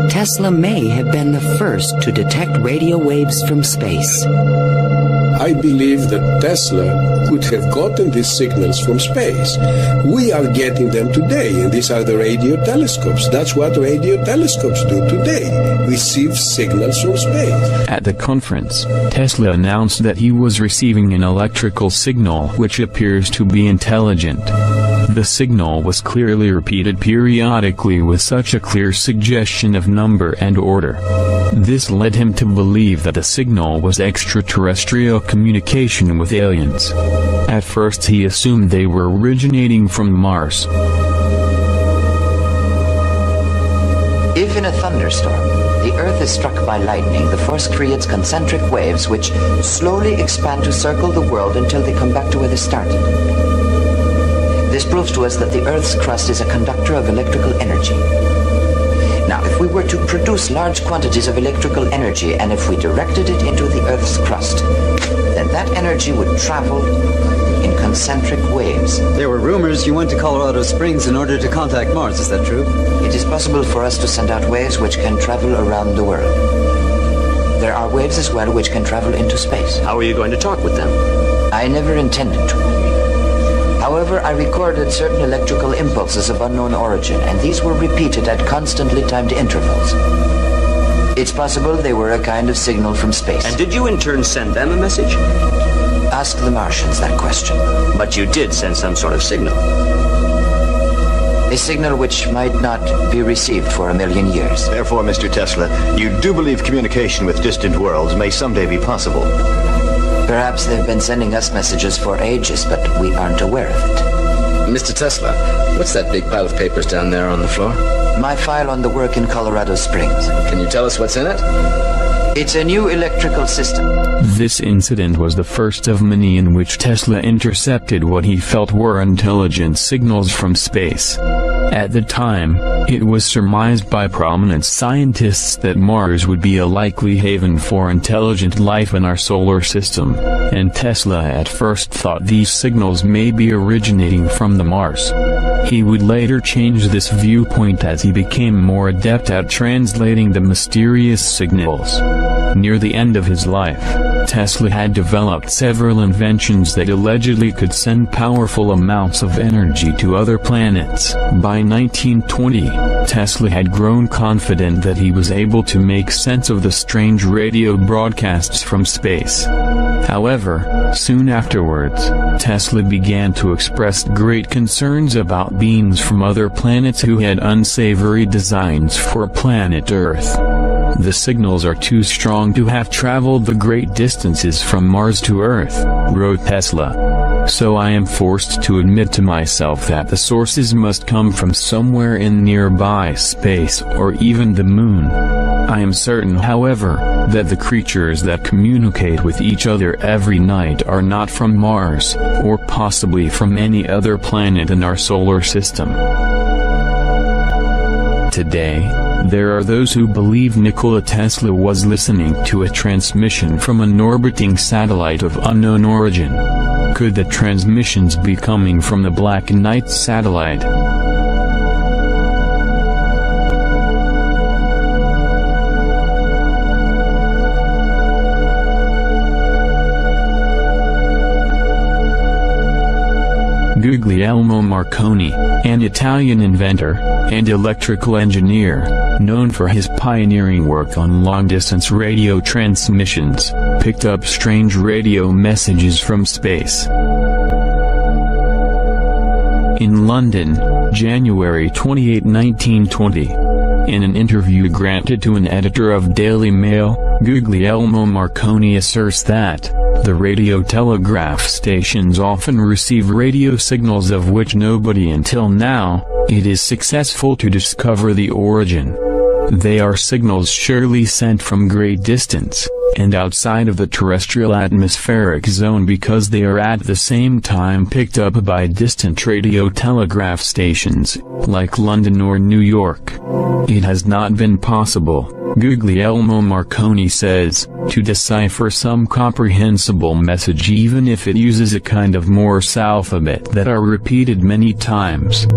Tesla may have been the first to detect radio waves from space. I believe that Tesla could have gotten these signals from space. We are getting them today, and these are the radio telescopes. That's what radio telescopes do today, receive signals from space. At the conference, Tesla announced that he was receiving an electrical signal which appears to be intelligent. The signal was clearly repeated periodically with such a clear suggestion of number and order. This led him to believe that the signal was extraterrestrial communication with aliens. At first he assumed they were originating from Mars. If in a thunderstorm, the Earth is struck by lightning, the force creates concentric waves which slowly expand to circle the world until they come back to where they started. This proves to us that the Earth's crust is a conductor of electrical energy. Now, if we were to produce large quantities of electrical energy, and if we directed it into the Earth's crust, then that energy would travel in concentric waves. There were rumors you went to Colorado Springs in order to contact Mars, is that true? It is possible for us to send out waves which can travel around the world. There are waves as well which can travel into space. How are you going to talk with them? I never intended to. However, I recorded certain electrical impulses of unknown origin, and these were repeated at constantly timed intervals. It's possible they were a kind of signal from space. And did you in turn send them a message? Ask the Martians that question. But you did send some sort of signal. A signal which might not be received for 1,000,000 years. Therefore, Mr. Tesla, you do believe communication with distant worlds may someday be possible. Perhaps they've been sending us messages for ages, but we aren't aware of it. Mr. Tesla, what's that big pile of papers down there on the floor? My file on the work in Colorado Springs. Can you tell us what's in it? It's a new electrical system. This incident was the first of many in which Tesla intercepted what he felt were intelligent signals from space. At the time, it was surmised by prominent scientists that Mars would be a likely haven for intelligent life in our solar system, and Tesla at first thought these signals may be originating from the Mars. He would later change this viewpoint as he became more adept at translating the mysterious signals. Near the end of his life, Tesla had developed several inventions that allegedly could send powerful amounts of energy to other planets. By 1920, Tesla had grown confident that he was able to make sense of the strange radio broadcasts from space. However, soon afterwards, Tesla began to express great concerns about beings from other planets who had unsavory designs for planet Earth. The signals are too strong to have traveled the great distances from Mars to Earth, wrote Tesla. So I am forced to admit to myself that the sources must come from somewhere in nearby space or even the moon. I am certain, however, that the creatures that communicate with each other every night are not from Mars, or possibly from any other planet in our solar system. Today, there are those who believe Nikola Tesla was listening to a transmission from an orbiting satellite of unknown origin. Could the transmissions be coming from the Black Knight satellite? Guglielmo Marconi, an Italian inventor and electrical engineer, known for his pioneering work on long-distance radio transmissions, picked up strange radio messages from space. In London, January 28, 1920. In an interview granted to an editor of Daily Mail, Guglielmo Marconi asserts that the radio telegraph stations often receive radio signals of which nobody until now is successful to discover the origin. They are signals surely sent from great distance, and outside of the terrestrial atmospheric zone, because they are at the same time picked up by distant radio telegraph stations, like London or New York. It has not been possible, Guglielmo Marconi says, to decipher some comprehensible message even if it uses a kind of Morse alphabet that are repeated many times.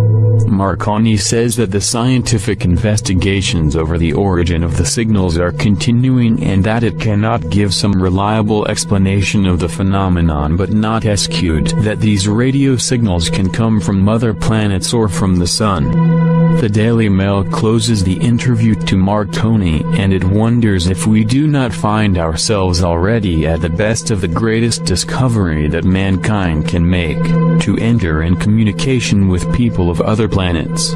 Marconi says that the scientific investigations over the origin of the signals are continuing and that it cannot give some reliable explanation of the phenomenon, but not exclude that these radio signals can come from other planets or from the sun. The Daily Mail closes the interview to Marconi and it wonders if we do not find ourselves already at the best of the greatest discovery that mankind can make, to enter in communication with people of other planets.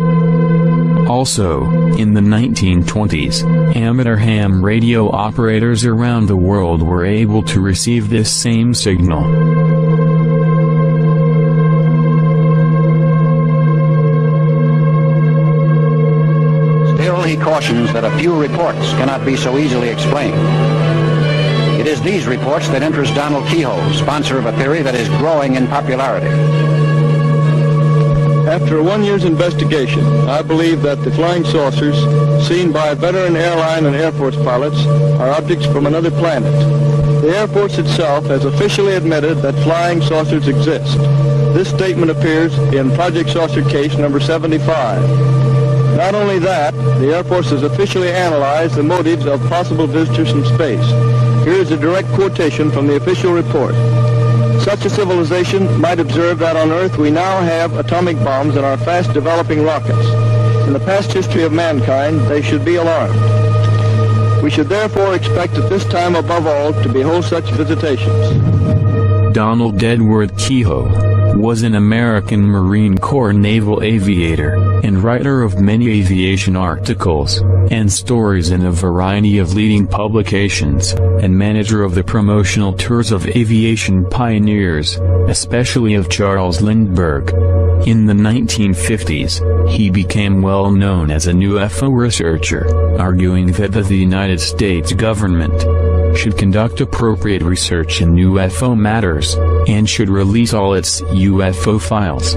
Also, in the 1920s, amateur ham radio operators around the world were able to receive this same signal. Still, he cautions that a few reports cannot be so easily explained. It is these reports that interest Donald Keyhoe, sponsor of a theory that is growing in popularity. After 1 year's investigation, I believe that the flying saucers seen by veteran airline and Air Force pilots are objects from another planet. The Air Force itself has officially admitted that flying saucers exist. This statement appears in Project Saucer Case number 75. Not only that, the Air Force has officially analyzed the motives of possible visitors from space. Here is a direct quotation from the official report. Such a civilization might observe that on Earth we now have atomic bombs and are fast developing rockets. In the past history of mankind, they should be alarmed. We should therefore expect at this time above all to behold such visitations. Donald Edward Keyhoe was an American Marine Corps naval aviator, and writer of many aviation articles and stories in a variety of leading publications, and manager of the promotional tours of aviation pioneers, especially of Charles Lindbergh. In the 1950s, he became well known as a UFO researcher, arguing that the United States government should conduct appropriate research in UFO matters, and should release all its UFO files.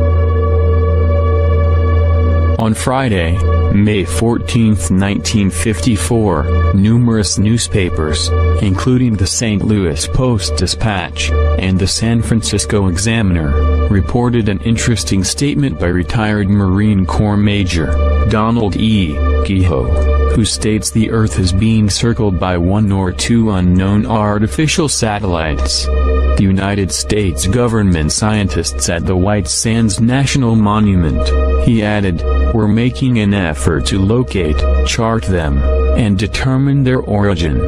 On Friday, May 14, 1954, numerous newspapers, including the St. Louis Post-Dispatch and the San Francisco Examiner, reported an interesting statement by retired Marine Corps Major Donald E. Kehoe, who states the Earth is being circled by one or two unknown artificial satellites. The United States government scientists at the White Sands National Monument, he added, were making an effort to locate, chart them, and determine their origin.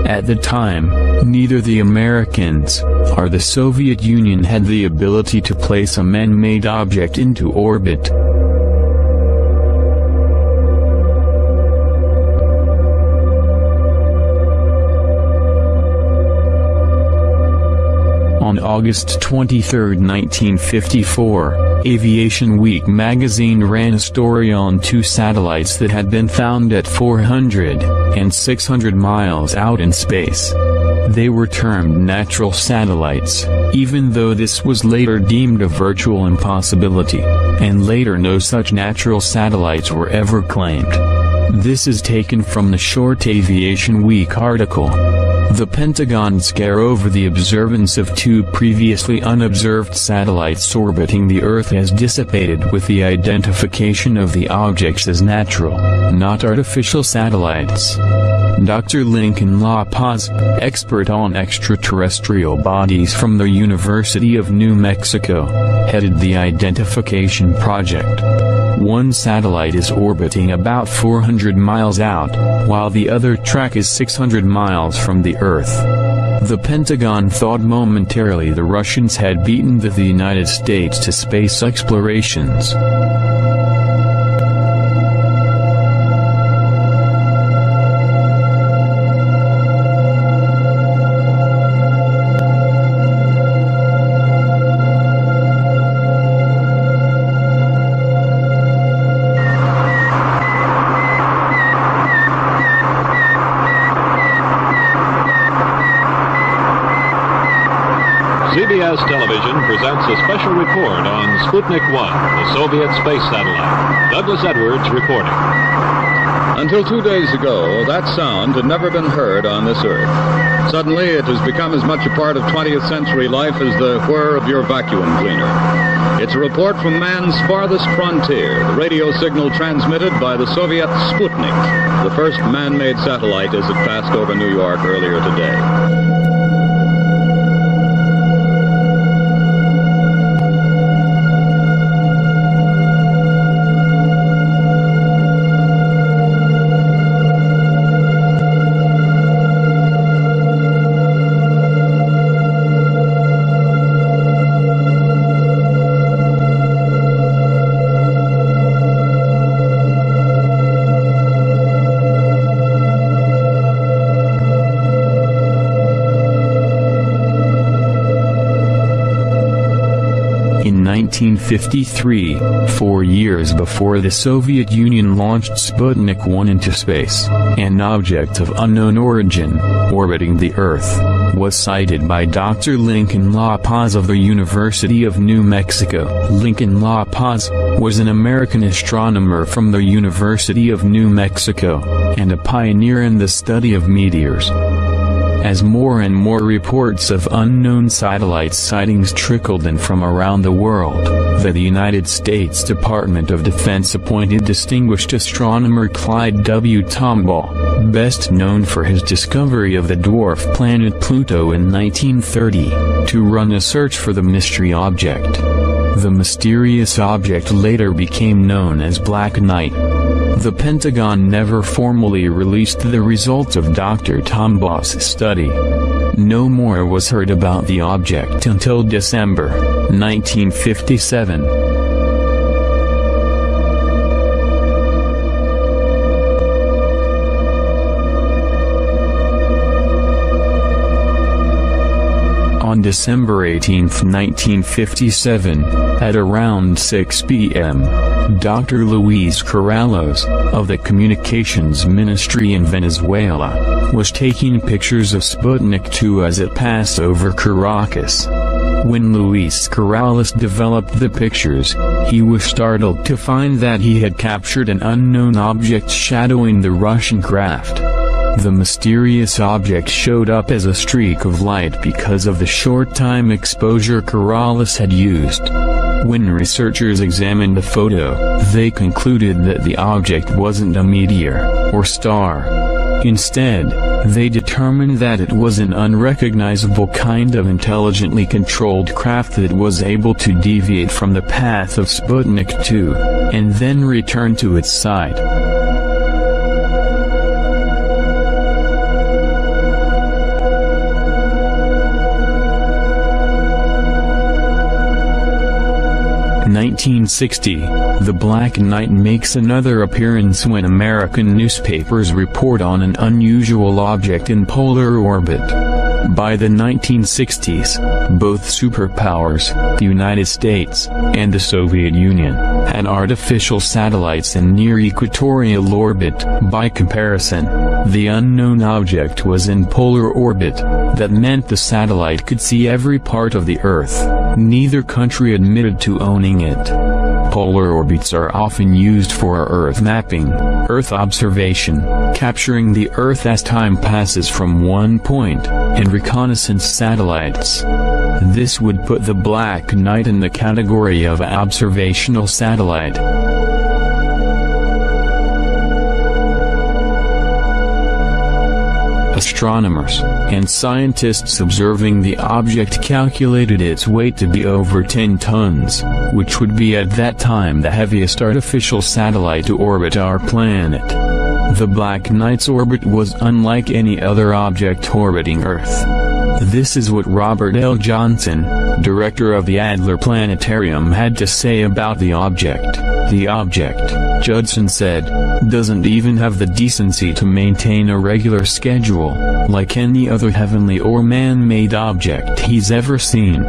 At the time, neither the Americans or the Soviet Union had the ability to place a man-made object into orbit. On August 23, 1954, Aviation Week magazine ran a story on two satellites that had been found at 400 and 600 miles out in space. They were termed natural satellites, even though this was later deemed a virtual impossibility, and later no such natural satellites were ever claimed. This is taken from the short Aviation Week article. The Pentagon scare over the observance of two previously unobserved satellites orbiting the Earth has dissipated with the identification of the objects as natural, not artificial satellites. Dr. Lincoln La Paz, expert on extraterrestrial bodies from the University of New Mexico, headed the identification project. One satellite is orbiting about 400 miles out, while the other track is 600 miles from the Earth. The Pentagon thought momentarily the Russians had beaten the United States to space explorations. CBS Television presents a special report on Sputnik 1, the Soviet space satellite. Douglas Edwards reporting. Until 2 days ago, that sound had never been heard on this Earth. Suddenly, it has become as much a part of 20th century life as the whir of your vacuum cleaner. It's a report from man's farthest frontier, the radio signal transmitted by the Soviet Sputnik, the first man-made satellite as it passed over New York earlier today. In 1953, 4 years before the Soviet Union launched Sputnik 1 into space, an object of unknown origin, orbiting the Earth, was sighted by Dr. Lincoln La Paz of the University of New Mexico. Lincoln La Paz was an American astronomer from the University of New Mexico, and a pioneer in the study of meteors. As more and more reports of unknown satellite sightings trickled in from around the world, the United States Department of Defense appointed distinguished astronomer Clyde W. Tombaugh, best known for his discovery of the dwarf planet Pluto in 1930, to run a search for the mystery object. The mysterious object later became known as Black Knight. The Pentagon never formally released the results of Dr. Tombaugh's study. No more was heard about the object until December 1957. On December 18, 1957, at around 6 p.m., Dr. Luis Corrales, of the Communications Ministry in Venezuela, was taking pictures of Sputnik 2 as it passed over Caracas. When Luis Corrales developed the pictures, he was startled to find that he had captured an unknown object shadowing the Russian craft. The mysterious object showed up as a streak of light because of the short time exposure Corrales had used. When researchers examined the photo, they concluded that the object wasn't a meteor or star. Instead, they determined that it was an unrecognizable kind of intelligently controlled craft that was able to deviate from the path of Sputnik 2, and then return to its side. In 1960, the Black Knight makes another appearance when American newspapers report on an unusual object in polar orbit. By the 1960s, both superpowers, the United States and the Soviet Union, had artificial satellites in near equatorial orbit. By comparison, the unknown object was in polar orbit. That meant the satellite could see every part of the Earth. Neither country admitted to owning it. Polar orbits are often used for Earth mapping, Earth observation, capturing the Earth as time passes from one point, and reconnaissance satellites. This would put the Black Knight in the category of observational satellite. Astronomers and scientists observing the object calculated its weight to be over 10 tons, which would be at that time the heaviest artificial satellite to orbit our planet. The Black Knight's orbit was unlike any other object orbiting Earth. This is what Robert L. Johnson, director of the Adler Planetarium, had to say about the object. The object, Judson said, doesn't even have the decency to maintain a regular schedule, like any other heavenly or man-made object he's ever seen.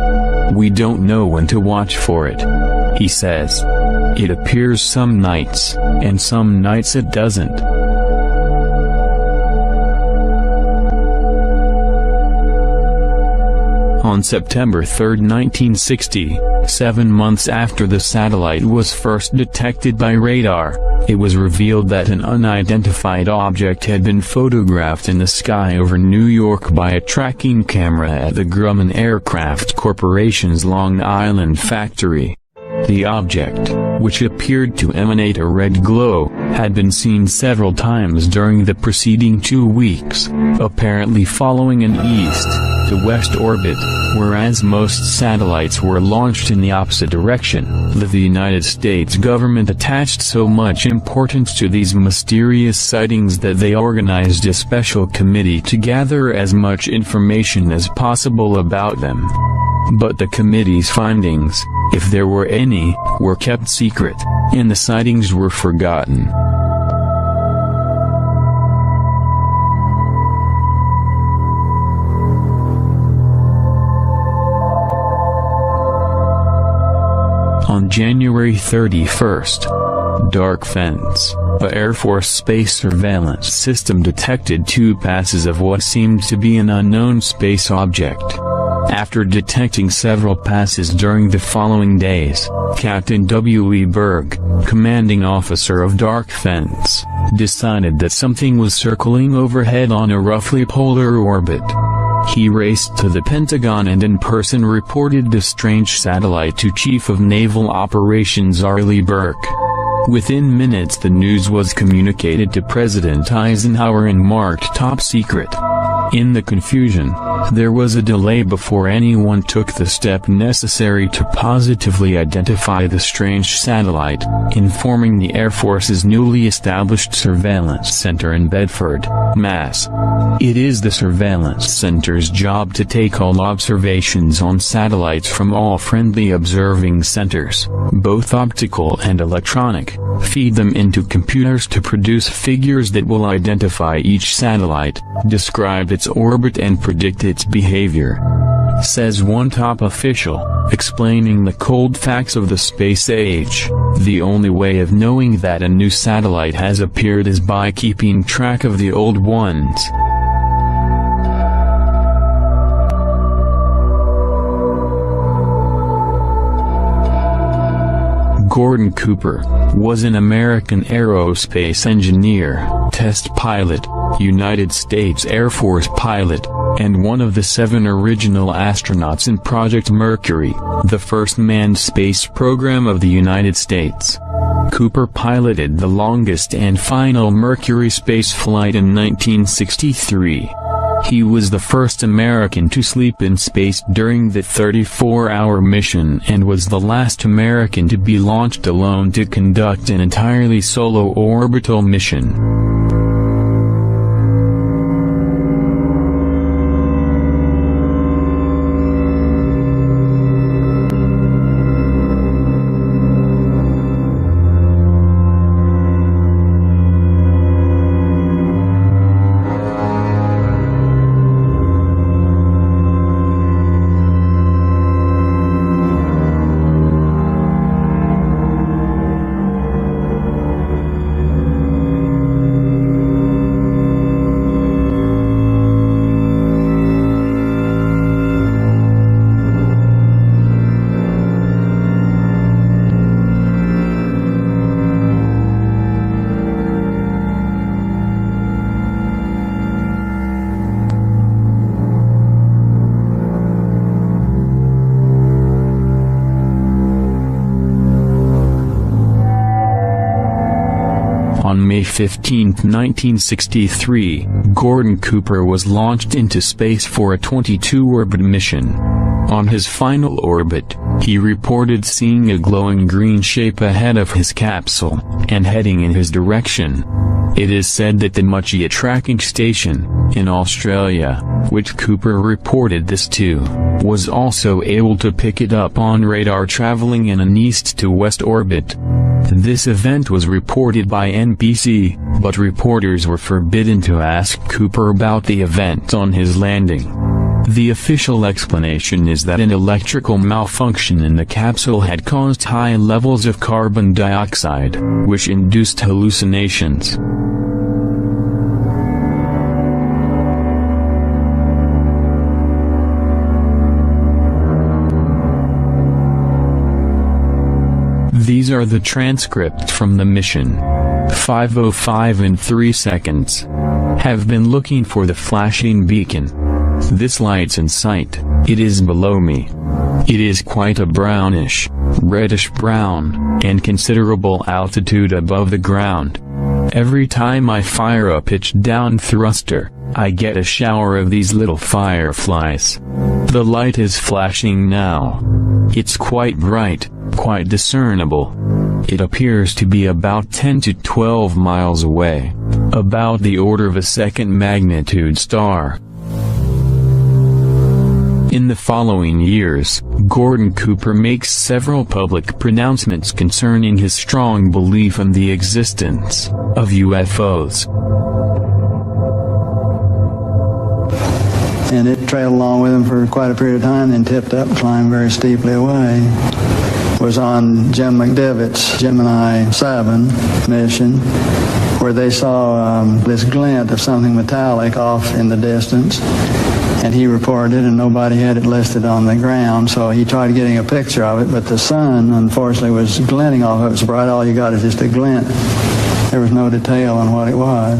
We don't know when to watch for it, he says. It appears some nights, and some nights it doesn't. On September 3, 1960, 7 months after the satellite was first detected by radar, it was revealed that an unidentified object had been photographed in the sky over New York by a tracking camera at the Grumman Aircraft Corporation's Long Island factory. The object, which appeared to emanate a red glow, had been seen several times during the preceding 2 weeks, apparently following an east-to-west orbit, whereas most satellites were launched in the opposite direction. The United States government attached so much importance to these mysterious sightings that they organized a special committee to gather as much information as possible about them. But the committee's findings, if there were any, were kept secret, and the sightings were forgotten. On January 31st, Dark Fence, the Air Force space surveillance system detected 2 passes of what seemed to be an unknown space object. After detecting several passes during the following days, Captain W.E. Berg, commanding officer of Dark Fence, decided that something was circling overhead on a roughly polar orbit. He raced to the Pentagon and in person reported the strange satellite to Chief of Naval Operations Arleigh Burke. Within minutes the news was communicated to President Eisenhower and marked top secret. In the confusion, there was a delay before anyone took the step necessary to positively identify the strange satellite, informing the Air Force's newly established surveillance center in Bedford, Mass. It is the surveillance center's job to take all observations on satellites from all friendly observing centers, both optical and electronic, feed them into computers to produce figures that will identify each satellite, describe its orbit and predict its behavior. Says one top official, explaining the cold facts of the space age. The only way of knowing that a new satellite has appeared is by keeping track of the old ones. Gordon Cooper was an American aerospace engineer, test pilot, United States Air Force pilot, and one of the 7 original astronauts in Project Mercury, the first manned space program of the United States. Cooper piloted the longest and final Mercury space flight in 1963. He was the first American to sleep in space during the 34-hour mission and was the last American to be launched alone to conduct an entirely solo orbital mission. On May 15, 1963, Gordon Cooper was launched into space for a 22-orbit mission. On his final orbit, he reported seeing a glowing green shape ahead of his capsule, and heading in his direction. It is said that the Muchia tracking station, in Australia, which Cooper reported this to, was also able to pick it up on radar traveling in an east-to-west orbit. This event was reported by NBC, but reporters were forbidden to ask Cooper about the event on his landing. The official explanation is that an electrical malfunction in the capsule had caused high levels of carbon dioxide, which induced hallucinations. These are the transcripts from the mission. 5:05 and 3 seconds. Have been looking for the flashing beacon. This light's in sight. It is below me. It is quite a brownish, reddish-brown, and considerable altitude above the ground. Every time I fire a pitch-down thruster, I get a shower of these little fireflies. The light is flashing now. It's quite bright, quite discernible. It appears to be about 10 to 12 miles away, about the order of a second magnitude star. In the following years, Gordon Cooper makes several public pronouncements concerning his strong belief in the existence of UFOs. And it trailed along with him for quite a period of time, then tipped up and climbed very steeply away. Was on Jim McDivitt's Gemini 7 mission, where they saw this glint of something metallic off in the distance. And he reported, and nobody had it listed on the ground, so he tried getting a picture of it, but the sun, unfortunately, was glinting off of it so bright, all you got is just a glint. There was no detail on what it was,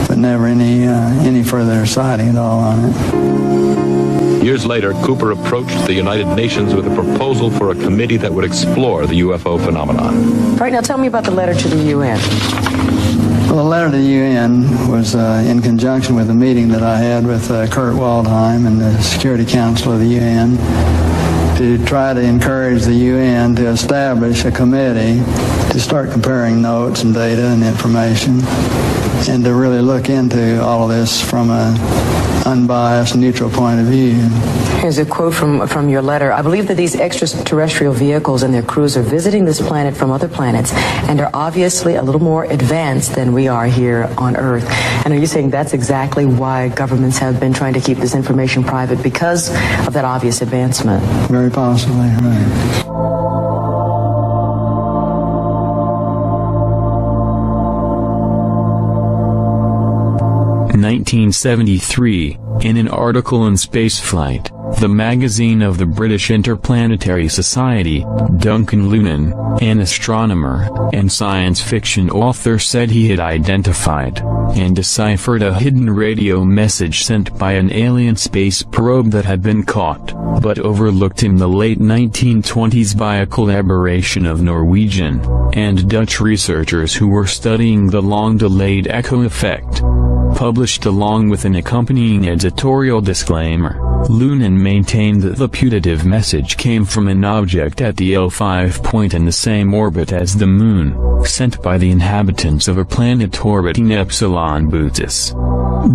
but never any further sighting at all on it. Years later, Cooper approached the United Nations with a proposal for a committee that would explore the UFO phenomenon. Right, now tell me about the letter to the UN. Well, the letter to the UN was in conjunction with a meeting that I had with Kurt Waldheim and the Security Council of the UN to try to encourage the UN to establish a committee to start comparing notes and data and information and to really look into all of this from an unbiased, neutral point of view. Here's a quote from your letter. I believe that these extraterrestrial vehicles and their crews are visiting this planet from other planets and are obviously a little more advanced than we are here on Earth. And are you saying that's exactly why governments have been trying to keep this information private, because of that obvious advancement? Very possibly, right. 1973, in an article in Spaceflight, The magazine of the British Interplanetary Society, Duncan Lunan, an astronomer and science fiction author, said he had identified and deciphered a hidden radio message sent by an alien space probe that had been caught, but overlooked in the late 1920s by a collaboration of Norwegian and Dutch researchers who were studying the long-delayed echo effect. Published along with an accompanying editorial disclaimer, Lunan maintained that the putative message came from an object at the L5 point in the same orbit as the Moon, sent by the inhabitants of a planet orbiting Epsilon Bootis.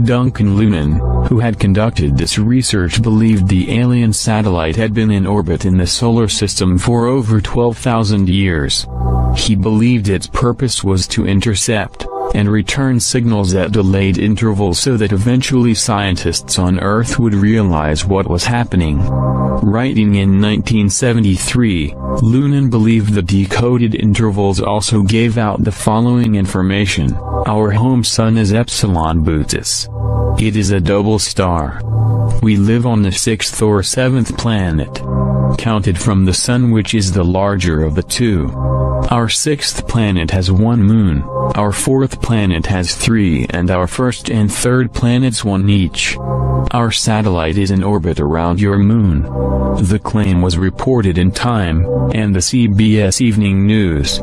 Duncan Lunan, who had conducted this research, believed the alien satellite had been in orbit in the solar system for over 12,000 years. He believed its purpose was to intercept and return signals at delayed intervals so that eventually scientists on Earth would realize what was happening. Writing in 1973, Lunan believed the decoded intervals also gave out the following information: our home sun is Epsilon Bootis. It is a double star. We live on the 6th or 7th planet, counted from the sun, which is the larger of the two. Our 6th planet has 1 moon, our 4th planet has 3, and our 1st and 3rd planets 1 each. Our satellite is in orbit around your moon. The claim was reported in Time and the CBS Evening News.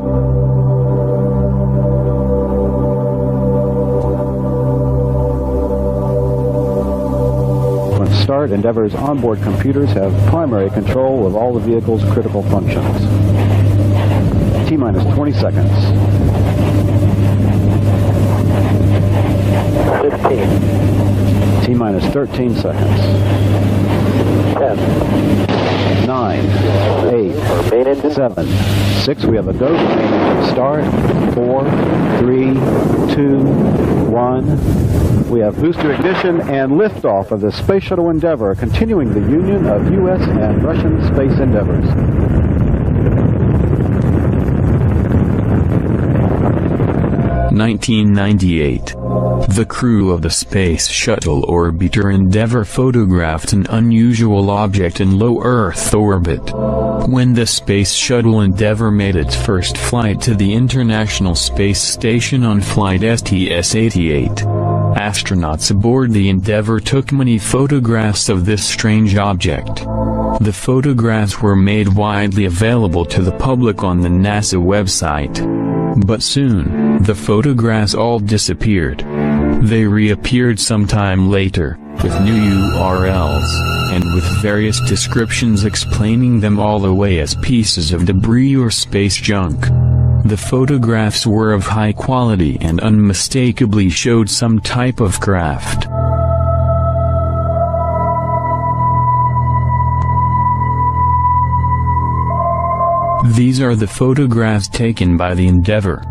When start, Endeavour's onboard computers have primary control of all the vehicle's critical functions. T-minus 20 seconds. 15. T-minus 13 seconds. 10. 9. 8. 7. 6. We have a go. Main engine start. 4. 3. 2. 1. We have booster ignition and liftoff of the Space Shuttle Endeavour, continuing the union of U.S. and Russian space endeavors. (1998). The crew of the Space Shuttle Orbiter Endeavour photographed an unusual object in low Earth orbit. When the Space Shuttle Endeavour made its first flight to the International Space Station on flight STS-88, astronauts aboard the Endeavour took many photographs of this strange object. The photographs were made widely available to the public on the NASA website. But soon, the photographs all disappeared. They reappeared sometime later, with new URLs, and with various descriptions explaining them all away as pieces of debris or space junk. The photographs were of high quality and unmistakably showed some type of craft. These are the photographs taken by the Endeavour.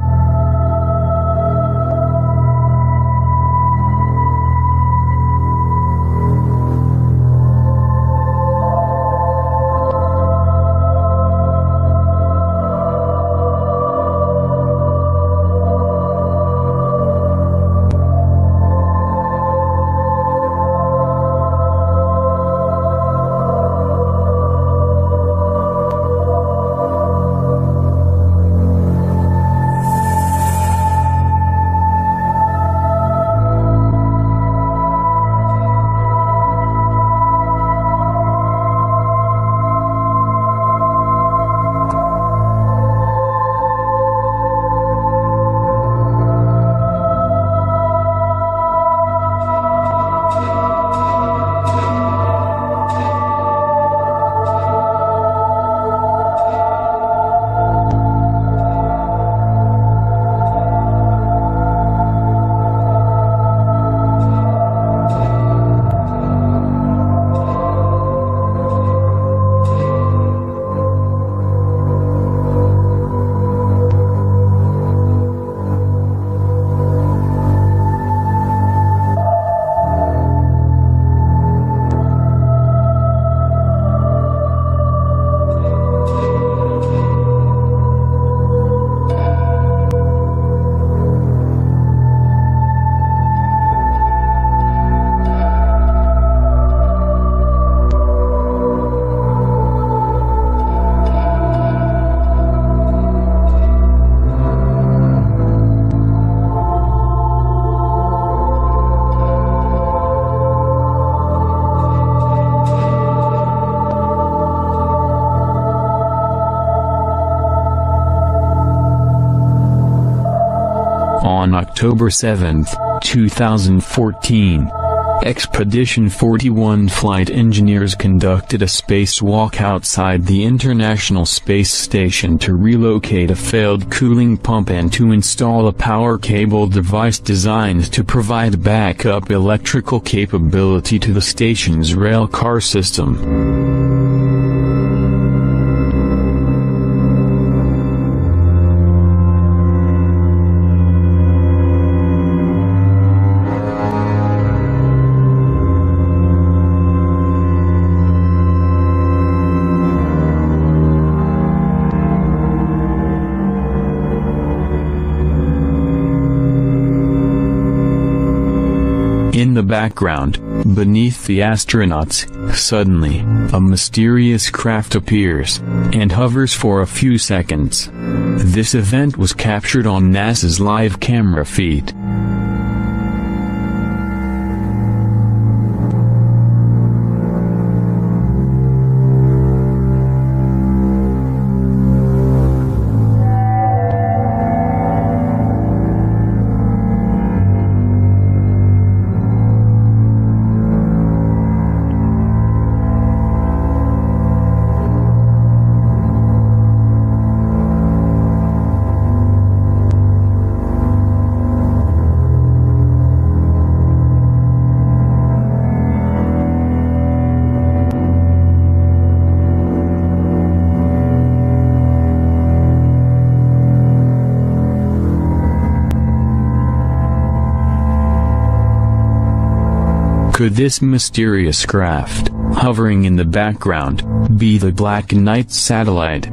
On October 7, 2014, Expedition 41 flight engineers conducted a spacewalk outside the International Space Station to relocate a failed cooling pump and to install a power cable device designed to provide backup electrical capability to the station's rail car system. In the background, beneath the astronauts, suddenly, a mysterious craft appears, and hovers for a few seconds. This event was captured on NASA's live camera feed. Could this mysterious craft, hovering in the background, be the Black Knight satellite?